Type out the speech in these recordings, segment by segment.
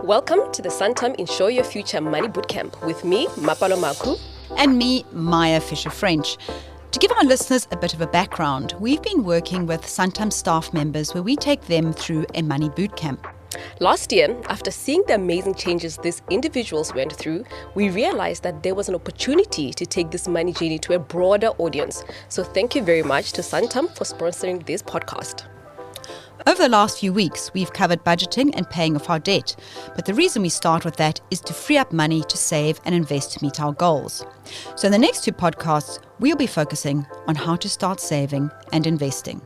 Welcome to the Santam Insure Your Future Money Bootcamp with me, Mapalo Maku. And me, Maya Fisher-French. To give our listeners a bit of a background, we've been working with Santam staff members where we take them through a money bootcamp. Last year, after seeing the amazing changes these individuals went through, we realized that there was an opportunity to take this money journey to a broader audience. So thank you very much to Santam for sponsoring this podcast. Over the last few weeks, we've covered budgeting and paying off our debt. But the reason we start with that is to free up money to save and invest to meet our goals. So in the next two podcasts, we'll be focusing on how to start saving and investing.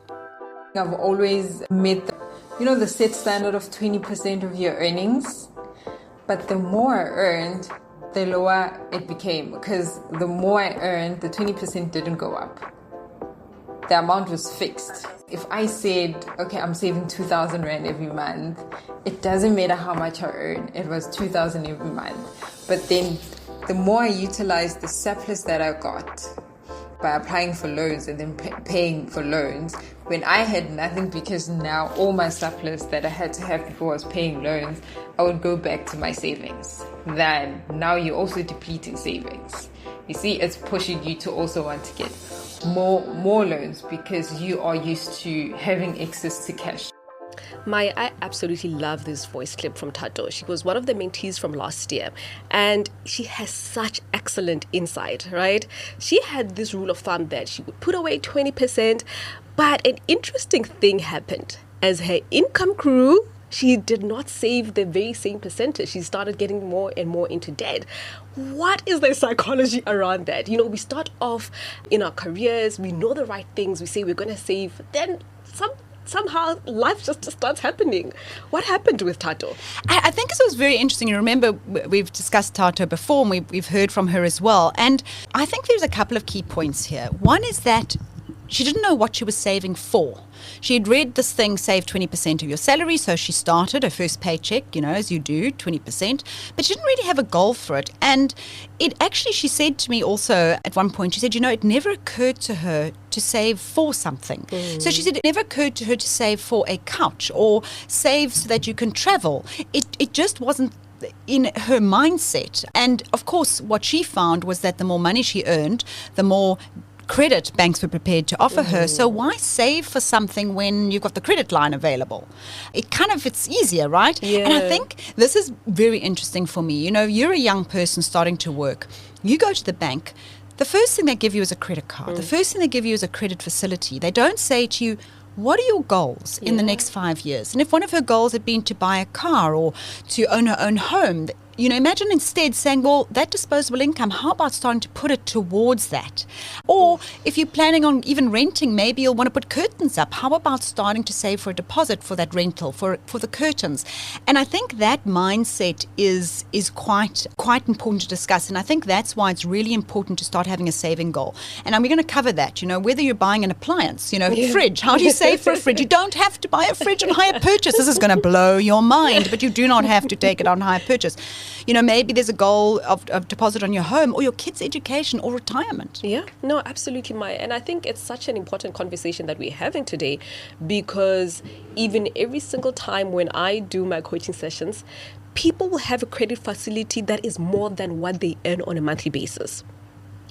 I've always met the set standard of 20% of your earnings. But the more I earned, the lower it became. Because the more I earned, the 20% didn't go up. The amount was fixed. If I said, okay, I'm saving 2,000 Rand every month, it doesn't matter how much I earn. It was 2,000 every month. But then the more I utilized the surplus that I got by applying for loans and then paying for loans, when I had nothing, because now all my surplus that I had to have before I was paying loans, I would go back to my savings. Then now you're also depleting savings. You see, it's pushing you to also want to get more loans because you are used to having access to cash. Maya, I absolutely love this voice clip from Tato. She was one of the mentees from last year and she has such excellent insight, right? She had this rule of thumb that she would put away 20%, but an interesting thing happened. As her income grew, she did not save the very same percentage. She started getting more and more into debt. What is the psychology around that? We start off in our careers, we know the right things, we say we're going to save, then somehow life just starts happening. What happened with Tato? I think this was very interesting. You remember we've discussed Tato before and we've heard from her as well. And I think there's a couple of key points here. One is that she didn't know what she was saving for. She had read this thing, save 20% of your salary, so she started her first paycheck, as you do, 20%, but she didn't really have a goal for it. And she said to me also at one point, she said, it never occurred to her to save for something. So she said it never occurred to her to save for a couch or save so that you can travel. It just wasn't in her mindset. And of course, what she found was that the more money she earned, the more credit banks were prepared to offer her. So why save for something when you've got the credit line available? It's easier, right? Yeah. And I think this is very interesting for me. You're a young person starting to work. You go to the bank. The first thing they give you is a credit card. The first thing they give you is a credit facility. They don't say to you, what are your goals in the next 5 years? And if one of her goals had been to buy a car or to own her own home, imagine instead saying, well, that disposable income, how about starting to put it towards that? Or if you're planning on even renting, maybe you'll want to put curtains up. How about starting to save for a deposit for that rental, for the curtains? And I think that mindset is quite important to discuss. And I think that's why it's really important to start having a saving goal. And we're going to cover that, whether you're buying an appliance, fridge. How do you save for a fridge? You don't have to buy a fridge on hire purchase. This is going to blow your mind, but you do not have to take it on hire purchase. Maybe there's a goal of deposit on your home or your kids' education or retirement. Yeah, no, absolutely, Maya. And I think it's such an important conversation that we're having today because even every single time when I do my coaching sessions, people will have a credit facility that is more than what they earn on a monthly basis.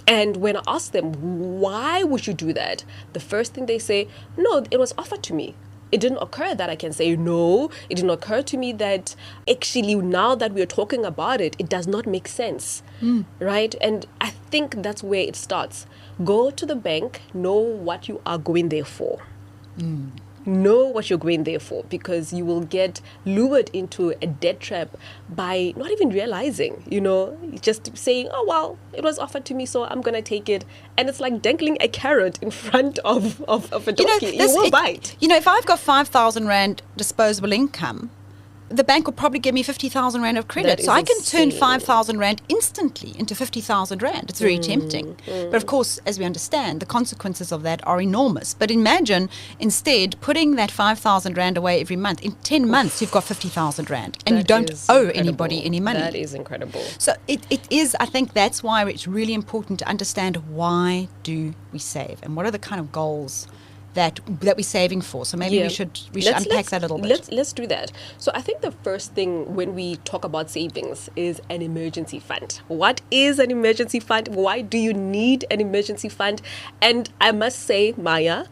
And when I ask them, why would you do that? The first thing they say, no, it was offered to me. It didn't occur that I can say no. It didn't occur to me that actually now that we're talking about it, it does not make sense, right? And I think that's where it starts. Go to the bank, know what you are going there for. Know what you're going there for because you will get lured into a debt trap by not even realizing, just saying, oh, well, it was offered to me, so I'm going to take it. And it's like dangling a carrot in front of a donkey. You will bite. If I've got 5,000 Rand disposable income, the bank will probably give me 50,000 Rand of credit. So I can turn 5,000 Rand instantly into 50,000 Rand. It's very tempting. But of course, as we understand, the consequences of that are enormous. But imagine instead putting that 5,000 Rand away every month. In 10 months, you've got 50,000 Rand and you don't owe anybody any money. That is incredible. So it is, I think that's why it's really important to understand why do we save and what are the kind of goals that we're saving for. So maybe we should unpack that a little bit. Let's do that. So I think the first thing when we talk about savings is an emergency fund. What is an emergency fund? Why do you need an emergency fund? And I must say, Maya,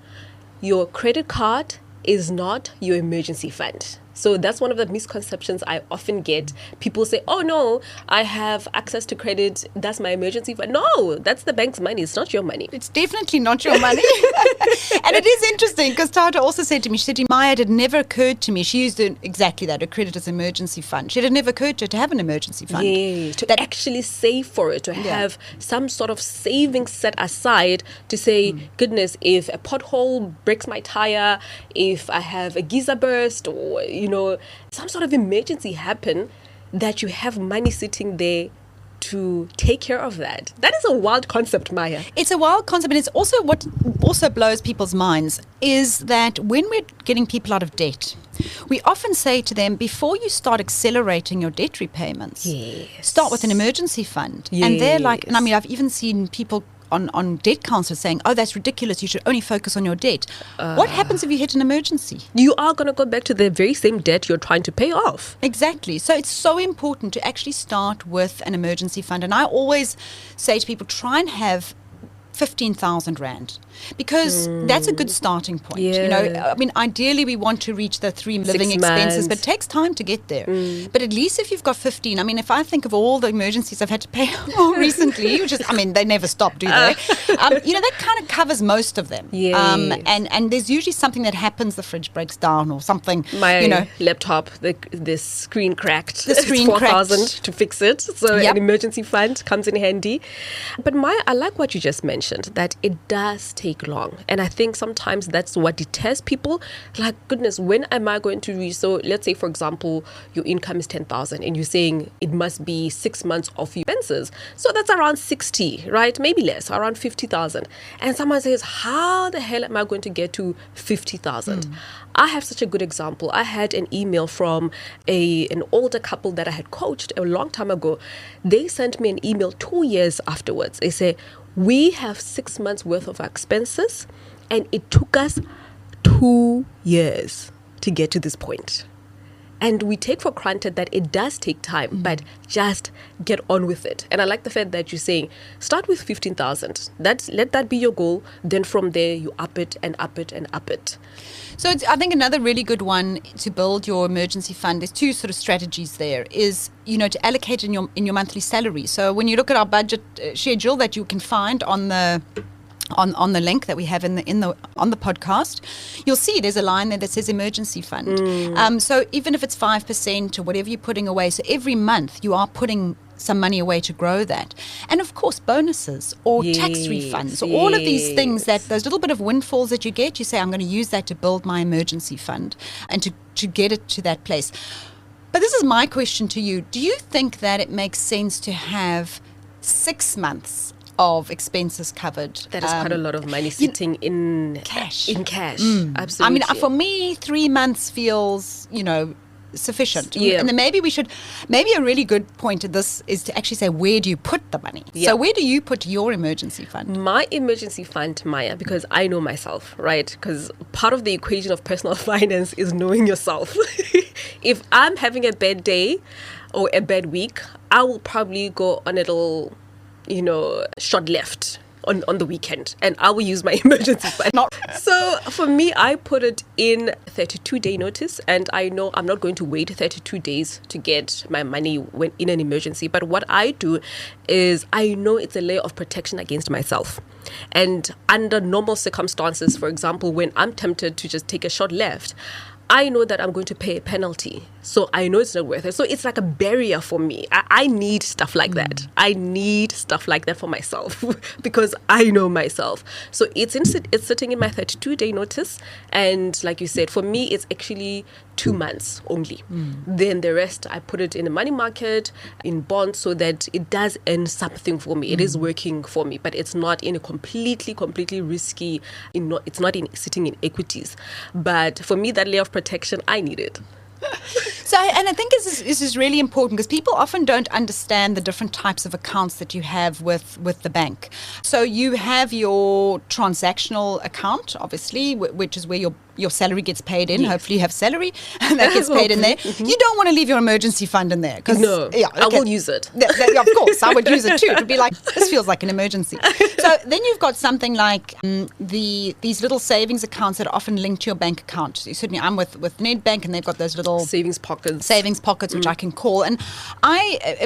your credit card is not your emergency fund. So that's one of the misconceptions I often get. People say, oh no, I have access to credit. That's my emergency fund. No, that's the bank's money. It's not your money. It's definitely not your money. And it is interesting because Tata also said to me, she said, Maya, it had never occurred to me. She used exactly that, a credit as emergency fund. It had never occurred to her to have an emergency fund. Yeah, to actually save for it, to have some sort of savings set aside to say, goodness, if a pothole breaks my tire, if I have a geyser burst, or some sort of emergency happen, that you have money sitting there to take care of that. That is a wild concept, Maya. It's a wild concept, and it's also what also blows people's minds is that when we're getting people out of debt, we often say to them, before you start accelerating your debt repayments, start with an emergency fund. Yes. And they're like, and I mean, I've even seen people on debt counselors saying, oh, that's ridiculous, you should only focus on your debt. What happens if you hit an emergency? You are going to go back to the very same debt you're trying to pay off. Exactly. So it's so important to actually start with an emergency fund. And I always say to people, try and have 15,000 Rand, because that's a good starting point. Yeah. I mean, ideally we want to reach the 3 living 6 expenses, months. but it takes time to get there. But at least if you've got 15, I mean, if I think of all the emergencies I've had to pay recently, which is, I mean, they never stop, do they? That kind of covers most of them. Yes. And there's usually something that happens, the fridge breaks down or something. My laptop, the screen cracked. The screen it's 4,000 cracked. to fix it. So an emergency fund comes in handy. But Maya, I like what you just mentioned, that it does take long. And I think sometimes that's what deters people. Like, goodness, when am I going to reach? So let's say, for example, your income is 10,000 and you're saying it must be 6 months of your expenses. So that's around 60, right? Maybe less, around 50,000. And someone says, how the hell am I going to get to 50,000? I have such a good example. I had an email from an older couple that I had coached a long time ago. They sent me an email 2 years afterwards. They say, we have 6 months worth of expenses and it took us 2 years to get to this point. And we take for granted that it does take time, but just get on with it. And I like the fact that you're saying, start with 15,000. Let that be your goal. Then from there, you up it and up it and up it. So I think another really good one to build your emergency fund, there's 2 sort of strategies there, is, to allocate in your monthly salary. So when you look at our budget schedule that you can find on the link that we have on the podcast, you'll see there's a line there that says emergency fund. So even if it's 5% or whatever you're putting away, so every month you are putting some money away to grow that. And of course, bonuses or tax refunds, all of these things, that those little bit of windfalls that you get, you say, I'm going to use that to build my emergency fund and to get it to that place. But this is my question to you. Do you think that it makes sense to have 6 months of expenses covered? That is quite a lot of money sitting in cash. Absolutely. I mean, for me, 3 months feels, sufficient. Yeah. And then maybe a really good point to this is to actually say, where do you put the money? Yeah. So where do you put your emergency fund? My emergency fund, Maya, because I know myself, right? Because part of the equation of personal finance is knowing yourself. If I'm having a bad day or a bad week, I will probably go on a little, short left on the weekend, and I will use my emergency fund. So for me, I put it in 32-day notice, and I know I'm not going to wait 32 days to get my money when in an emergency. But what I do is I know it's a layer of protection against myself. And under normal circumstances, for example, when I'm tempted to just take a short left, I know that I'm going to pay a penalty. So I know it's not worth it. So it's like a barrier for me. I need stuff like that. I need stuff like that for myself because I know myself. So it's sitting in my 32-day notice. And like you said, for me, it's actually 2 months only. Then the rest, I put it in a money market, in bonds, so that it does earn something for me. It is working for me, but it's not in a completely risky, it's not sitting in equities. But for me, that layer of protection, I need it. So, and I think this is really important because people often don't understand the different types of accounts that you have with the bank. So you have your transactional account, obviously, which is where your salary gets paid in. Yes. Hopefully you have salary and that gets paid in there. Mm-hmm. You don't want to leave your emergency fund in there. No, yeah, okay. I will use it. Of course, I would use it too. It would be like, this feels like an emergency. So then you've got something like these little savings accounts that are often linked to your bank account. Certainly I'm with Nedbank and they've got those little savings pockets, which I can call. And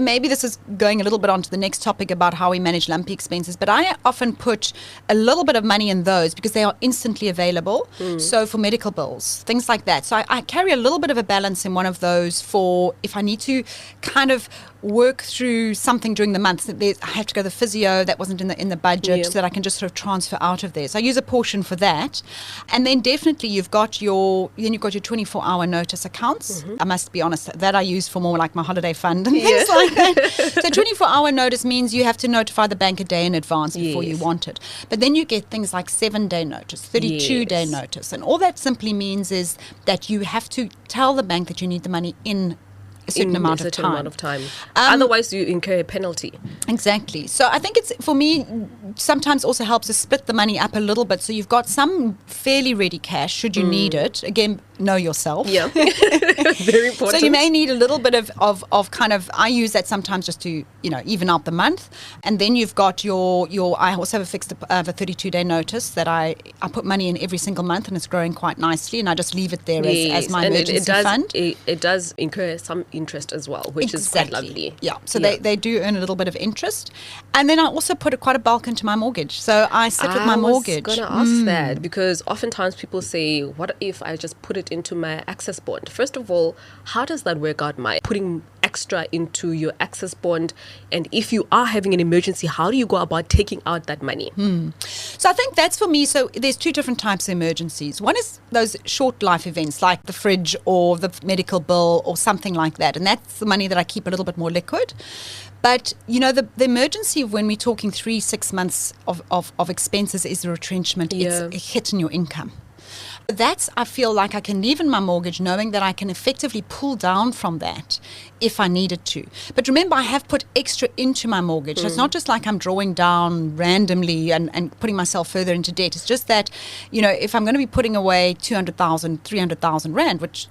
maybe this is going a little bit onto the next topic about how we manage lumpy expenses, but I often put a little bit of money in those because they are instantly available. So for medical bills, things like that. So I carry a little bit of a balance in one of those for if I need to kind of work through something during the month. I have to go to the physio that wasn't in the budget, so that I can just sort of transfer out of there. So I use a portion for that, and then definitely you've got your 24-hour notice accounts. I must be honest, that I use for more like my holiday fund and things like that. So 24-hour notice means you have to notify the bank a day in advance before you want it. But then you get things like 7-day notice, 32-day notice, and all that simply means is that you have to tell the bank that you need the money in a certain amount of time. Otherwise, you incur a penalty. Exactly. So I think it's, for me, sometimes also helps to split the money up a little bit. So you've got some fairly ready cash should you need it. Again, know yourself. Yeah. Very important. So you may need a little bit of kind of, I use that sometimes just to, even out the month. And then you've got your I also have a 32-day notice that I put money in every single month and it's growing quite nicely. And I just leave it there as my emergency fund. It does incur some interest as well, which is quite lovely. Yeah, so they do earn a little bit of interest. And then I also put quite a bulk into my mortgage. So I sit with my mortgage. I was going to ask that because oftentimes people say, what if I just put it into my access bond? First of all, how does that work out, Maya? Putting extra into your access bond, and if you are having an emergency, how do you go about taking out that money? So I think that's for me. So there's two different types of emergencies. One is those short life events like the fridge or the medical bill or something like that, and that's the money that I keep a little bit more liquid. But, the emergency of when we're talking 3-6 months of expenses is the retrenchment. It's a hit in your income. That's, I feel like I can leave in my mortgage knowing that I can effectively pull down from that if I needed to. But remember, I have put extra into my mortgage. So it's not just like I'm drawing down randomly and putting myself further into debt. It's just that, if I'm going to be putting away 200,000, 300,000 Rand, which,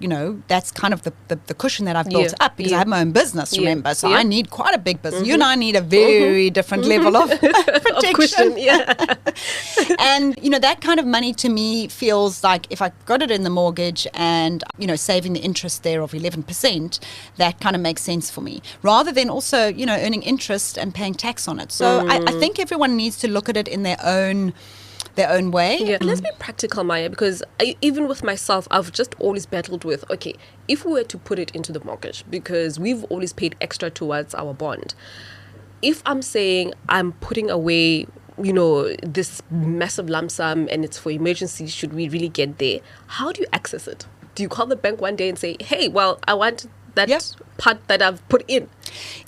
that's kind of the cushion that I've built up because I have my own business, remember. So I need quite a big business. You and I need a very different level of protection. Of cushion, And, that kind of money to me feels like if I got it in the mortgage and, saving the interest there of 11%, that kind of makes sense for me, rather than also, earning interest and paying tax on it. So I think everyone needs to look at it in their own way. Yeah. Let's be practical, Maya, because even with myself, I've just always battled with, okay, if we were to put it into the mortgage, because we've always paid extra towards our bond, if I'm saying I'm putting away this massive lump sum and it's for emergencies, should we really get there? How do you access it? Do you call the bank one day and say, hey, well, I want that part that I've put in?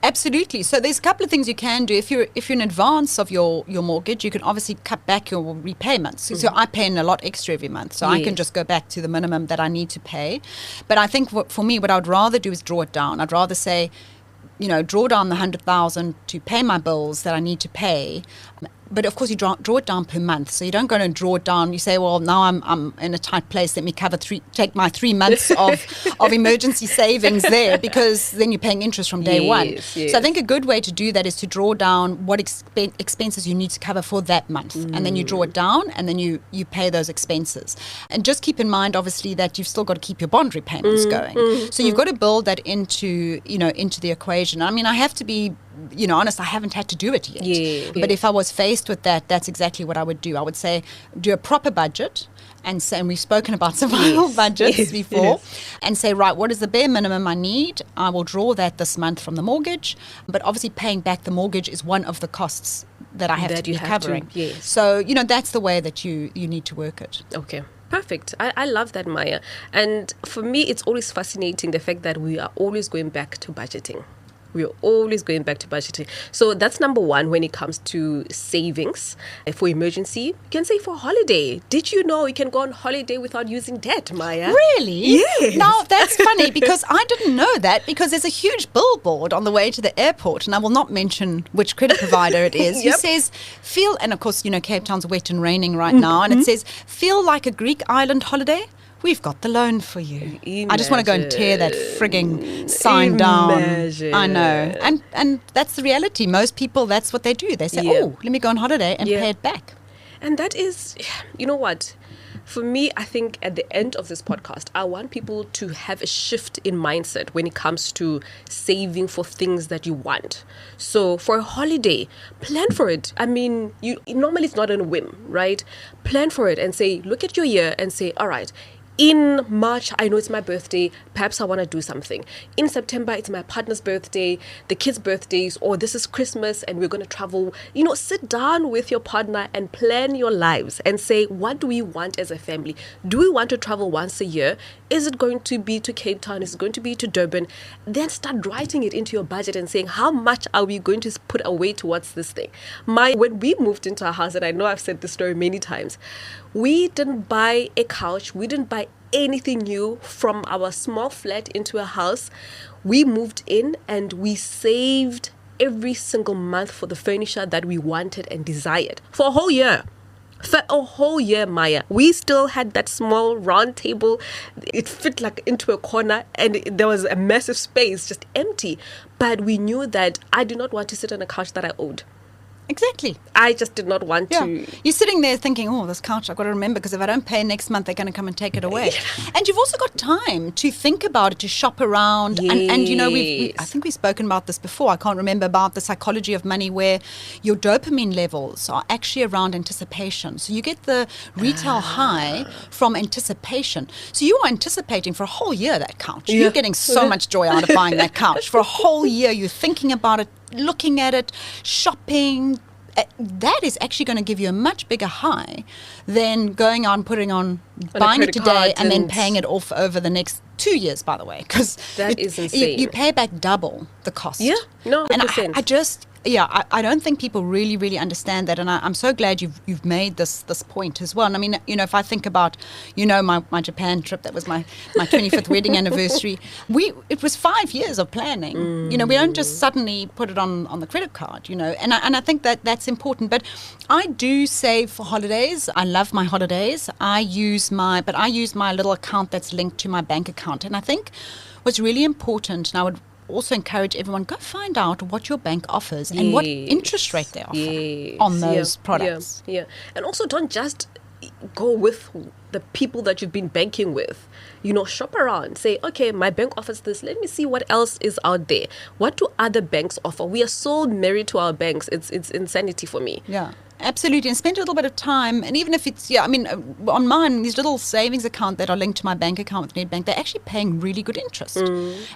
Absolutely. So there's a couple of things you can do. If you're in advance of your mortgage, you can obviously cut back your repayments. So I pay in a lot extra every month. So I can just go back to the minimum that I need to pay. But I think for me, what I would rather do is draw it down. I'd rather say, draw down the 100,000 to pay my bills that I need to pay. But of course, you draw it down per month. So you don't go and draw it down. You say, well, now I'm in a tight place. Let me take my 3 months of emergency savings there, because then you're paying interest from day one. Yes. So I think a good way to do that is to draw down what expenses you need to cover for that month. And then you draw it down and then you pay those expenses. And just keep in mind, obviously, that you've still got to keep your bond repayments going. So you've got to build that into the equation. I mean, I have to be honest, I haven't had to do it yet. But if I was faced with that, that's exactly what I would do. I would say, do a proper budget and we've spoken about survival budgets before, and say, right, what is the bare minimum I need? I will draw that this month from the mortgage. But obviously paying back the mortgage is one of the costs that I have to be covering. So, that's the way that you need to work it. Okay. Perfect. I love that, Maya. And for me, it's always fascinating the fact that we are always going back to budgeting. We're always going back to budgeting. So that's number one when it comes to savings. For emergency, you can save for holiday. Did you know you can go on holiday without using debt, Maya? Really? Yes. Now, that's funny because I didn't know that, because there's a huge billboard on the way to the airport, and I will not mention which credit provider it is, who Yep. says, and of course, Cape Town's wet and raining right now, and it says, feel like a Greek island holiday? We've got the loan for you. I just want to go and tear that frigging sign down. I know. And that's the reality. Most people, that's what they do. They say, Yeah. let me go on holiday and Yeah. pay it back. And that is, you know what? For me, I think at the end of this podcast, I want people to have a shift in mindset when it comes to saving for things that you want. So for a holiday, plan for it. I mean, normally it's not on a whim, right? Plan for it and say, look at your year and say, all right, in March, I know it's my birthday. Perhaps I want to do something. In September, it's my partner's birthday, the kids' birthdays, or this is Christmas and we're going to travel. Sit down with your partner and plan your lives and say, what do we want as a family? Do we want to travel once a year? Is it going to be to Cape Town? Is it going to be to Durban? Then start writing it into your budget and saying, how much are we going to put away towards this thing? When we moved into our house, and I know I've said this story many times, we didn't buy a couch. We didn't buy anything new from our small flat into a house. We moved in and we saved every single month for the furniture that we wanted and desired for a whole year. For a whole year, Maya. We still had that small round table. It fit like into a corner and there was a massive space just empty. But we knew that I did not want to sit on a couch that I owed. Exactly. I just did not want Yeah. to. You're sitting there thinking, this couch, I've got to remember, because if I don't pay next month, they're going to come and take it away. And you've also got time to think about it, to shop around. And I think we've spoken about this before. I can't remember, about the psychology of money, where your dopamine levels are actually around anticipation. So you get the retail high from anticipation. So you are anticipating for a whole year that couch. Yeah. You're getting so much joy out of buying that couch. For a whole year, you're thinking about it, looking at it, shopping. That is actually going to give you a much bigger high than going on, putting on, buying it today and then paying it off over the next 2 years, by the way. Because that is insane. You pay back double the cost. Yeah, no, 100%. And I don't think people really, really understand that. And I'm so glad you've made this point as well. And I mean, if I think about, my Japan trip, that was my 25th wedding anniversary. It was 5 years of planning. We don't just suddenly put it on the credit card, and I think that's important. But I do save for holidays. I love my holidays. I use my little account that's linked to my bank account. And I think what's really important, and I would also encourage everyone, go find out what your bank offers and what interest rate they offer on those products. Yeah. And also don't just go with the people that you've been banking with. Shop around. Say, okay, my bank offers this. Let me see what else is out there. What do other banks offer? We are so married to our banks. It's insanity for me. Yeah. Absolutely, and spend a little bit of time. And even if it's, on mine, these little savings accounts that are linked to my bank account with Nedbank, they're actually paying really good interest.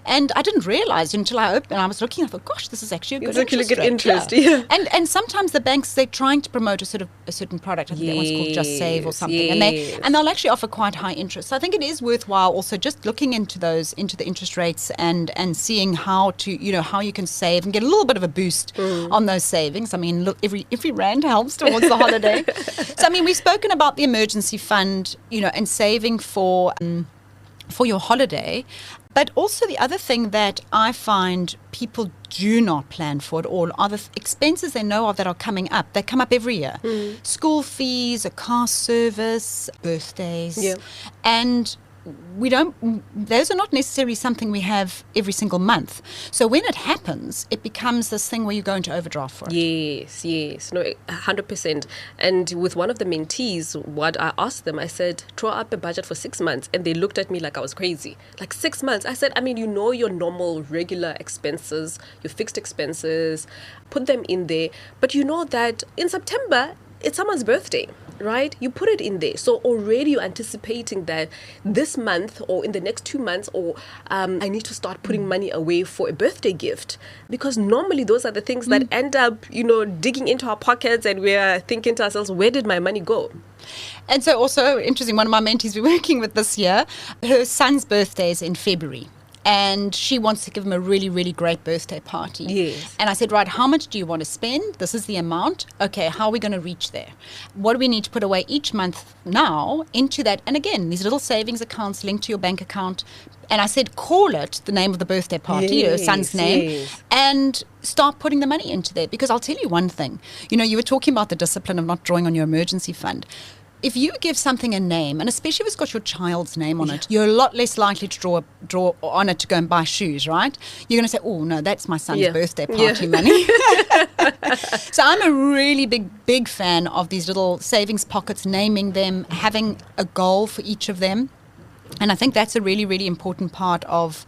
And I didn't realize until I opened, I was looking, I thought, gosh, this is actually a good interest rate. Interest, yeah. And sometimes the banks, they're trying to promote a certain product. I think that one's called Just Save or something. Yes. And they'll actually offer quite high interest. So I think it is worthwhile also just looking into the interest rates and seeing how you can save and get a little bit of a boost on those savings. I mean, look, every rand helps towards the holiday. So, I mean, we've spoken about the emergency fund, and saving for your holiday. But also the other thing that I find people do not plan for at all are the expenses they know of that are coming up. They come up every year. School fees, a car service, birthdays. Yeah. And those are not necessarily something we have every single month. So when it happens, it becomes this thing where you go into overdraft for it. Yes. No, 100%. And with one of the mentees, what I asked them, I said, draw up a budget for 6 months. And they looked at me like I was crazy. Like 6 months. I said, your normal regular expenses, your fixed expenses, put them in there. But you know that in September, it's someone's birthday, right? You put it in there. So already you're anticipating that this month or in the next 2 months, or I need to start putting money away for a birthday gift. Because normally those are the things that end up, digging into our pockets, and we're thinking to ourselves, where did my money go? And so also interesting, one of my mentees we're working with this year, her son's birthday is in February. and she wants to give him a really, really great birthday party. Yes. And I said, right, how much do you want to spend? This is the amount. Okay, how are we going to reach there? What do we need to put away each month now into that? And again, these little savings accounts linked to your bank account. And I said, call it the name of the birthday party, your son's name, and start putting the money into there. Because I'll tell you one thing. You were talking about the discipline of not drawing on your emergency fund. If you give something a name, and especially if it's got your child's name on it, you're a lot less likely to draw on it to go and buy shoes, right? You're going to say, oh, no, that's my son's birthday party money. So I'm a really big fan of these little savings pockets, naming them, having a goal for each of them. And I think that's a really, really important part of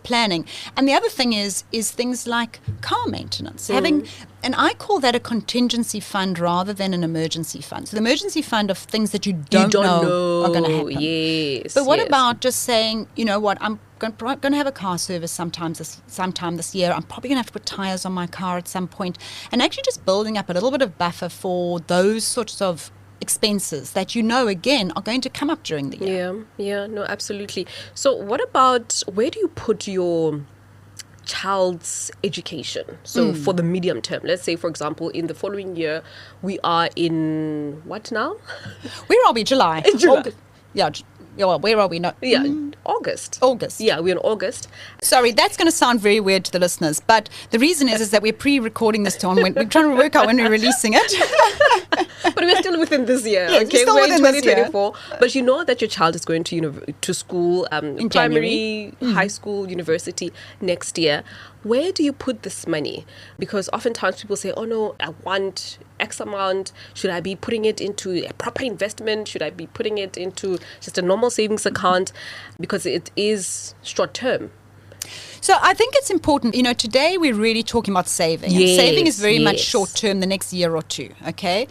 planning. And the other thing is things like car maintenance. And I call that a contingency fund rather than an emergency fund. So the emergency fund of things that you don't know are going to happen. Yes. But what about just saying, you know what, I'm going to have a car service sometime this year. I'm probably going to have to put tires on my car at some point. And actually just building up a little bit of buffer for those sorts of expenses that again are going to come up during the year. No, absolutely. So what about, where do you put your child's education? So for the medium term, let's say, for example, in the following year, we are in what now? Where are we? July. July. Where are we? Not. August. Yeah, we're in August. Sorry, that's going to sound very weird to the listeners, but the reason is that we're pre-recording this time when we're trying to work out when we're releasing it. But we're still within this year, yes, okay? We're in 2024. But you know that your child is going to school, in primary, high school, university next year. Where do you put this money? Because oftentimes people say, oh no, I want X amount. Should I be putting it into a proper investment? Should I be putting it into just a normal savings account? Because it is short term. So I think it's important, today we're really talking about saving. Yes, and saving is very much short term, the next year or two, okay?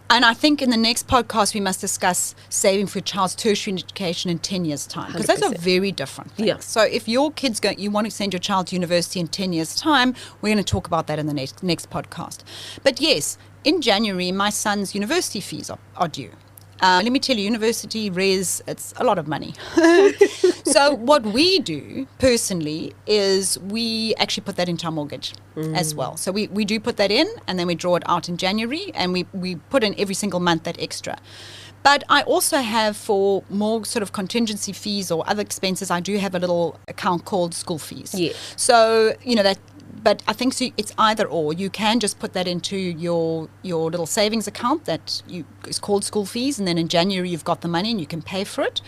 And I think in the next podcast, we must discuss saving for your child's tertiary education in 10 years' time. Because those are very different things. Yeah. So if your kid's you want to send your child to university in 10 years' time, we're going to talk about that in the next podcast. But yes, in January, my son's university fees are due. Let me tell you, university it's a lot of money. So what we do personally is we actually put that into our mortgage as well. So we do put that in, and then we draw it out in January, and we put in every single month that extra. But I also have, for more sort of contingency fees or other expenses, I do have a little account called school fees. Yeah. So, that. But I think it's either or. You can just put that into your little savings account is called school fees, and then in January you've got the money and you can pay for it.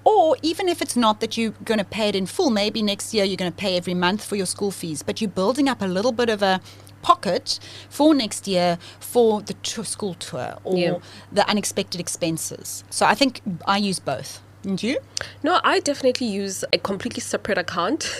Or even if it's not that you're going to pay it in full, maybe next year you're going to pay every month for your school fees, but you're building up a little bit of a pocket for next year for the school tour or the unexpected expenses. So I think I use both. And you? No, I definitely use a completely separate account.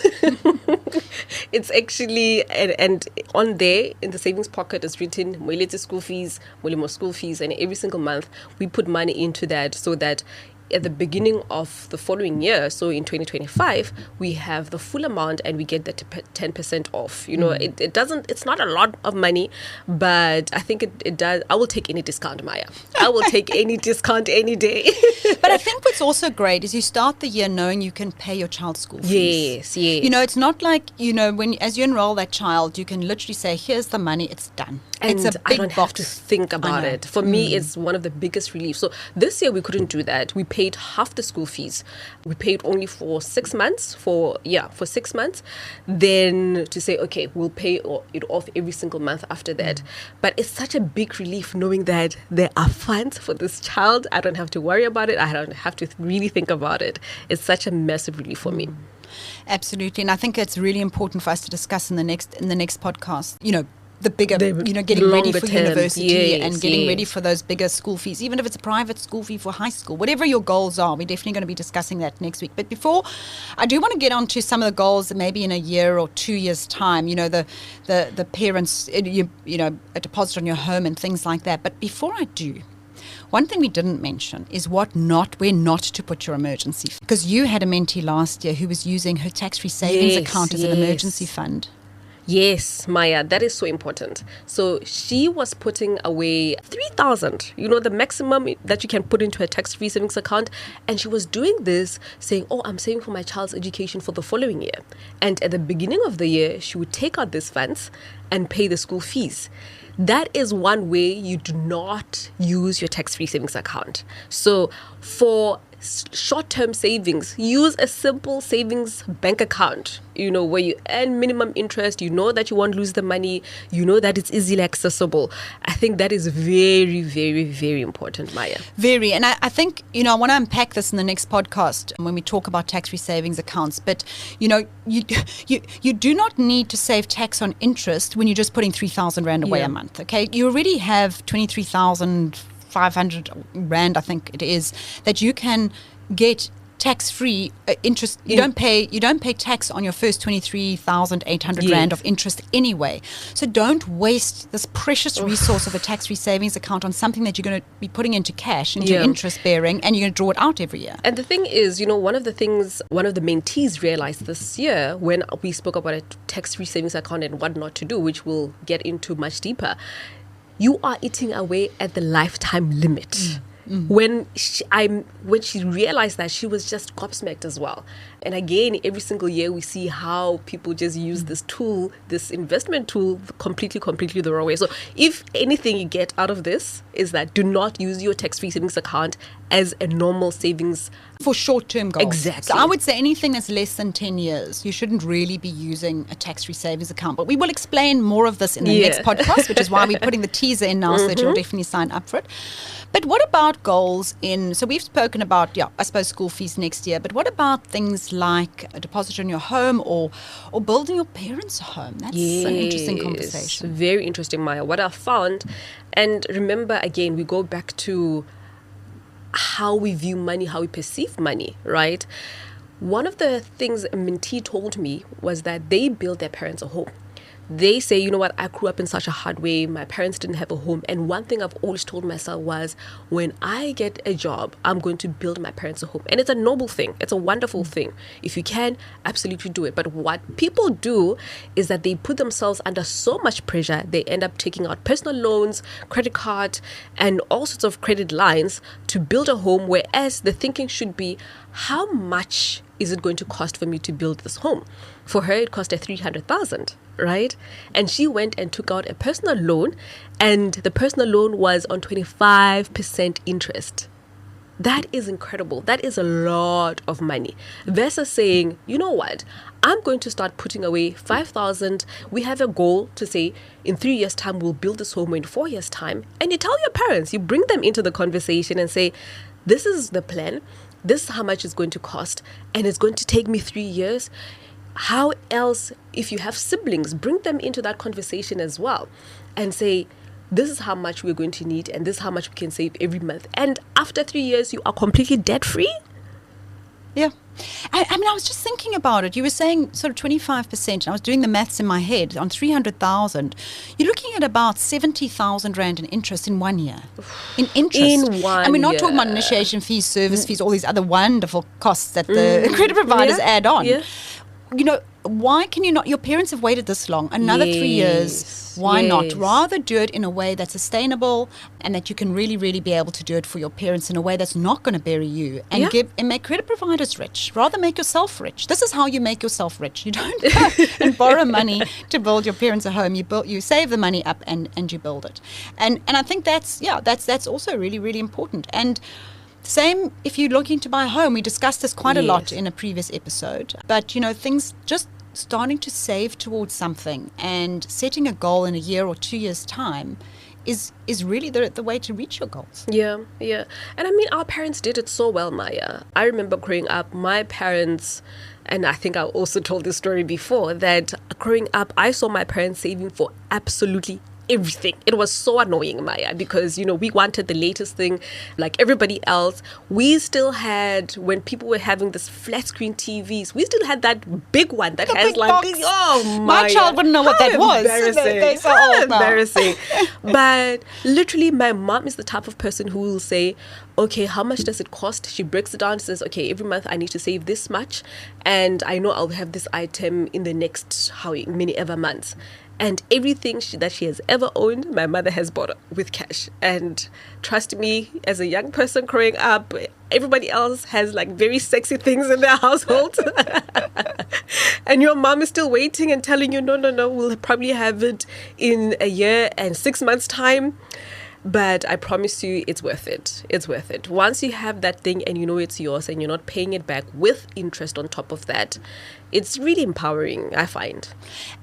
It's actually, and on there in the savings pocket is written Moelete school fees, Molimo school fees, and every single month we put money into that so that at the beginning of the following year, so in 2025, we have the full amount and we get that 10% off. It's not a lot of money, but I think it does. I will take any discount, Maya. I will take any discount any day. But I think what's also great is you start the year knowing you can pay your child's school fees. Yes. It's not like, as you enroll that child, you can literally say, here's the money, it's done. And it's a big I don't have to think about it. For me, it's one of the biggest reliefs. So this year we couldn't do that. We paid half the school fees. We paid only for 6 months, for 6 months. Then to say, okay, we'll pay it off every single month after that. But it's such a big relief knowing that there are funds for this child. I don't have to worry about it. I don't have to really think about it. It's such a massive relief for me. Absolutely. And I think it's really important for us to discuss in the next podcast, the bigger, getting ready for university and getting ready for those bigger school fees, even if it's a private school fee for high school, whatever your goals are, we're definitely going to be discussing that next week. But before, I do want to get on to some of the goals that maybe in a year or 2 years' time, the parents, a deposit on your home and things like that. But before I do, one thing we didn't mention is where not to put your emergency fund. Because you had a mentee last year who was using her tax-free savings account as an emergency fund. Yes, Maya, that is so important. So she was putting away 3,000, the maximum that you can put into a tax-free savings account. And she was doing this saying, oh, I'm saving for my child's education for the following year. And at the beginning of the year, she would take out these funds and pay the school fees. That is one way you do not use your tax-free savings account. So for short-term savings, use a simple savings bank account, where you earn minimum interest, that you won't lose the money, that it's easily accessible. I think that is very, very, very important, Maya. Very. And I think, I want to unpack this in the next podcast when we talk about tax-free savings accounts. But, you do not need to save tax on interest when you're just putting 3,000 Rand away a month, okay? You already have 23,500 Rand, I think it is, that you can get tax-free interest. You don't pay tax on your first 23,800 Rand of interest anyway. So don't waste this precious resource of a tax-free savings account on something that you're going to be putting into cash, into interest bearing, and you're going to draw it out every year. And the thing is, one of the mentees realized this year when we spoke about a tax-free savings account and what not to do, which we'll get into much deeper, you are eating away at the lifetime limit. When she realized that, she was just gobsmacked as well. And again, every single year we see how people just use this tool, this investment tool, completely the wrong way. So if anything you get out of this is that do not use your tax-free savings account as a normal savings for short-term goals. Exactly. So I would say anything that's less than 10 years, you shouldn't really be using a tax-free savings account. But we will explain more of this in the next podcast, which is why we're putting the teaser in now so that you'll definitely sign up for it. But what about goals so we've spoken about, I suppose school fees next year, but what about things like a deposit on your home or building your parents a home? That's an interesting conversation. Very interesting, Maya. What I found, and remember again, we go back to how we view money, how we perceive money, right? One of the things a mentee told me was that they built their parents a home. They say, I grew up in such a hard way. My parents didn't have a home. And one thing I've always told myself was, when I get a job, I'm going to build my parents a home. And it's a noble thing. It's a wonderful thing. If you can, absolutely do it. But what people do is that they put themselves under so much pressure, they end up taking out personal loans, credit card, and all sorts of credit lines to build a home, whereas the thinking should be, how much is it going to cost for me to build this home? For her, it cost her 300,000, right? And she went and took out a personal loan, and the personal loan was on 25% interest. That is incredible. That is a lot of money. Versus saying, you know what? I'm going to start putting away 5,000. We have a goal to say in 3 years' time, we'll build this home, or in 4 years' time. And you tell your parents, you bring them into the conversation and say, this is the plan. This is how much it's going to cost, and it's going to take me 3 years. How else, if you have siblings, bring them into that conversation as well and say, this is how much we're going to need, and this is how much we can save every month. And after 3 years, you are completely debt-free. Yeah. I mean, I was just thinking about it. You were saying sort of 25%, and I was doing the maths in my head. On 300,000, you're looking at about 70,000 Rand in interest in 1 year. In interest. In 1 And we're not year. talking about initiation fees, service fees, all these other wonderful costs that the credit providers add on. Yeah. Why can you not? Your parents have waited this long. Another 3 years. Why not? Rather do it in a way that's sustainable and that you can really, really be able to do it for your parents in a way that's not going to bury you and make credit providers rich. Rather make yourself rich. This is how you make yourself rich. You don't go and borrow money to build your parents a home. You save the money up and you build it. And I think that's also really, really important. And same if you're looking to buy a home. We discussed this quite a lot in a previous episode. But, things just starting to save towards something and setting a goal in a year or 2 years' time is really the way to reach your goals. Yeah. And I mean, our parents did it so well, Maya. I remember growing up, my parents, and I think I also told this story before, that growing up, I saw my parents saving for absolutely everything. It was so annoying, Maya, because, we wanted the latest thing like everybody else. We still had, when people were having this flat screen TVs, we still had that big one that has big box. oh, My child wouldn't know what that was. They're so old now. Embarrassing. But literally, my mom is the type of person who will say, okay, how much does it cost? She breaks it down, says, okay, every month I need to save this much, and I know I'll have this item in the next how many ever months. And everything that she has ever owned, my mother has bought with cash. And trust me, as a young person growing up, everybody else has like very sexy things in their household. And your mom is still waiting and telling you, no, we'll probably have it in a year and 6 months' time. But I promise you, it's worth it. It's worth it. Once you have that thing and you know it's yours and you're not paying it back with interest on top of that, it's really empowering, I find.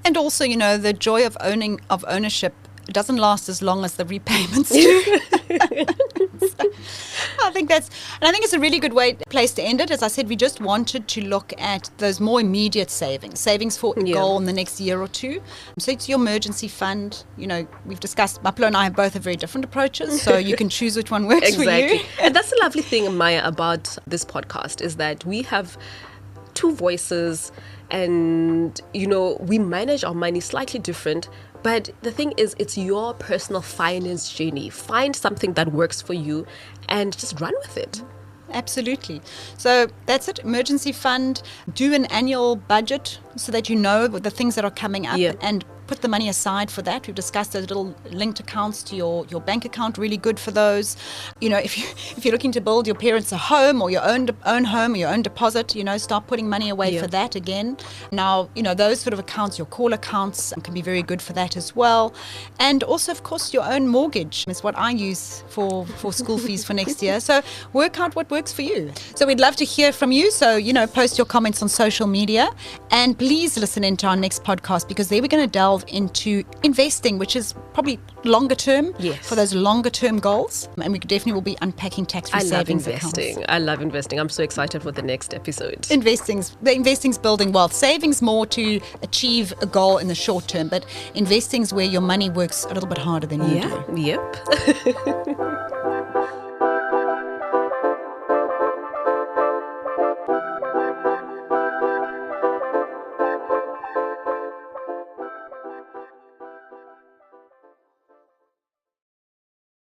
And also, the joy of ownership doesn't last as long as the repayments do. I think it's a really good place to end it. As I said, we just wanted to look at those more immediate savings for a goal in the next year or two. So it's your emergency fund. We've discussed, Maplo and I both have very different approaches, so you can choose which one works for you. And that's the lovely thing, Maya, about this podcast is that we have two voices and, we manage our money slightly different. But the thing is, it's your personal finance journey. Find something that works for you and just run with it. Absolutely. So that's it. Emergency fund. Do an annual budget so that you know the things that are coming up and put the money aside for that. We've discussed those little linked accounts to your bank account, really good for those. If you're looking to build your parents a home or your own home or your own deposit, start putting money away for that again. Now, those sort of accounts, your call accounts can be very good for that as well. And also, of course, your own mortgage is what I use for school fees for next year. So work out what works for you. So we'd love to hear from you. So, post your comments on social media and please listen into our next podcast because there we're going to delve into investing, which is probably longer term for those longer term goals. And we definitely will be unpacking tax-free savings accounts. I love investing. I'm so excited for the next episode. Investing's building wealth. Savings more to achieve a goal in the short term, but investing's where your money works a little bit harder than you do. Yep.